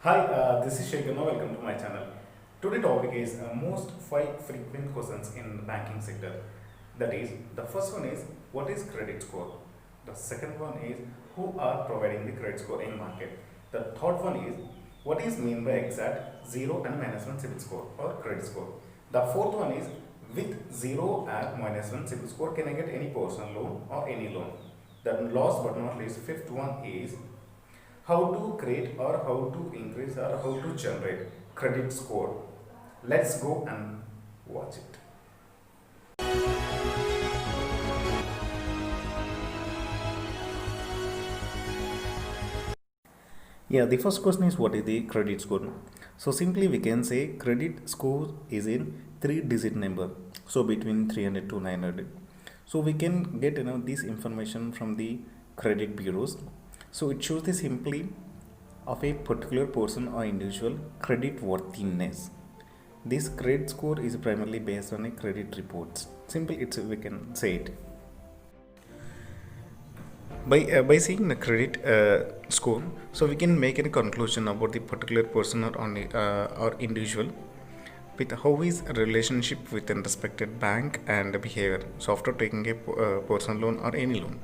Hi, this is Shekhar. Welcome to my channel. Today topic is most five frequent questions in the banking sector. That is, the first one is what is credit score? The second one is who are providing the credit score in market? The third one is what is mean by exact zero and minus one CIBIL score or credit score? The fourth one is with zero and minus one CIBIL score can I get any personal loan or any loan? The last but not least, fifth one is how to create or how to increase or how to generate credit score. Let's go and watch it. Yeah, the first question is what is the credit score? So simply we can say credit score is in three-digit number. So between 300 to 900. So we can get this information from the credit bureaus. So it shows the simply of a particular person or individual credit worthiness. This credit score is primarily based on a credit reports. Simply it's we can say it. By seeing the credit score, so we can make a conclusion about the particular person or individual with how is a relationship with a respected bank and behavior. So after taking a personal loan or any loan.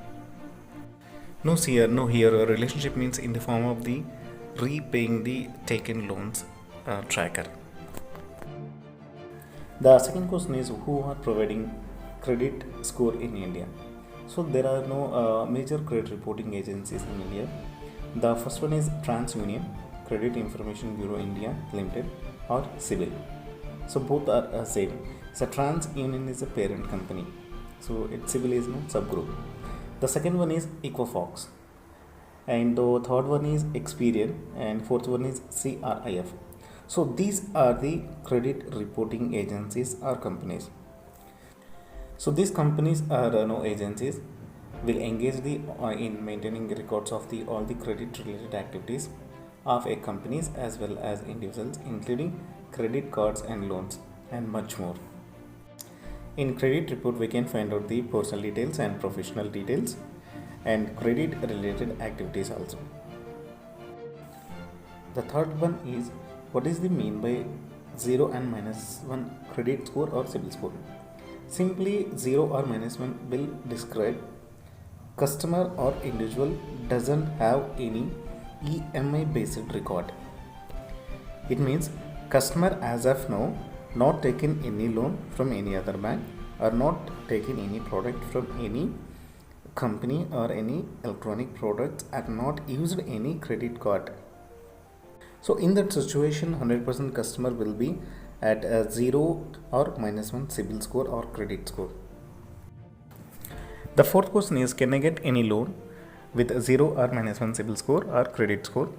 No here a relationship means in the form of the repaying the taken loans tracker. The second question is who are providing credit score in India. So there are no major credit reporting agencies in India. The first one is TransUnion, Credit Information Bureau India Limited, or CIBIL. So both are same. So TransUnion is a parent company. So CIBIL is no subgroup. The second one is Equifax, and the third one is Experian, and fourth one is CRIF. So these are the credit reporting agencies or companies. So these companies are no agencies will engage in maintaining records of all the credit related activities of a companies as well as individuals, including credit cards and loans and much more. In credit report we can find out the personal details and professional details and credit related activities also. The third one is what is the mean by 0 and minus 1 credit score or CIBIL score. Simply 0 or minus 1 will describe customer or individual doesn't have any EMI based record. It means customer as of now not taken any loan from any other bank or not taken any product from any company or any electronic products and not used any credit card. So in that situation 100% customer will be at a 0 or minus 1 CIBIL score or credit score. The fourth question is can I get any loan with a 0 or minus 1 CIBIL score or credit score,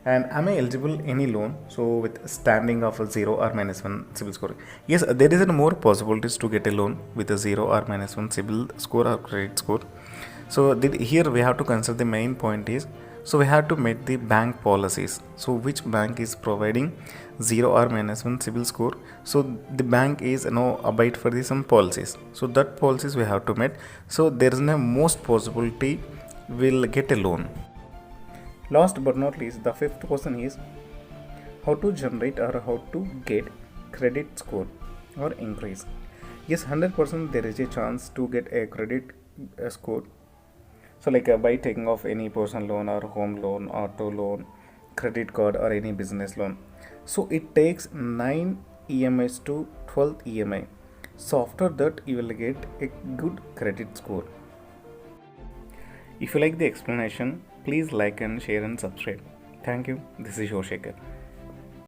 and am I eligible any loan so with standing of a 0 or minus 1 CIBIL score? Yes, there is a more possibilities to get a loan with a 0 or minus 1 CIBIL score or credit score. So here we have to consider the main point is, so we have to meet the bank policies. So which bank is providing 0 or minus 1 CIBIL score? So the bank is abide for some policies. So that policies we have to meet. So there is no most possibility will get a loan. Last but not least, the fifth question is how to generate or how to get credit score or increase. Yes, 100% there is a chance to get a credit score. So like by taking off any personal loan or home loan, auto loan, credit card or any business loan. So it takes 9 EMIs to 12 EMI. So after that you will get a good credit score. If you like the explanation, please like and share and subscribe. Thank you. This is Shekhar.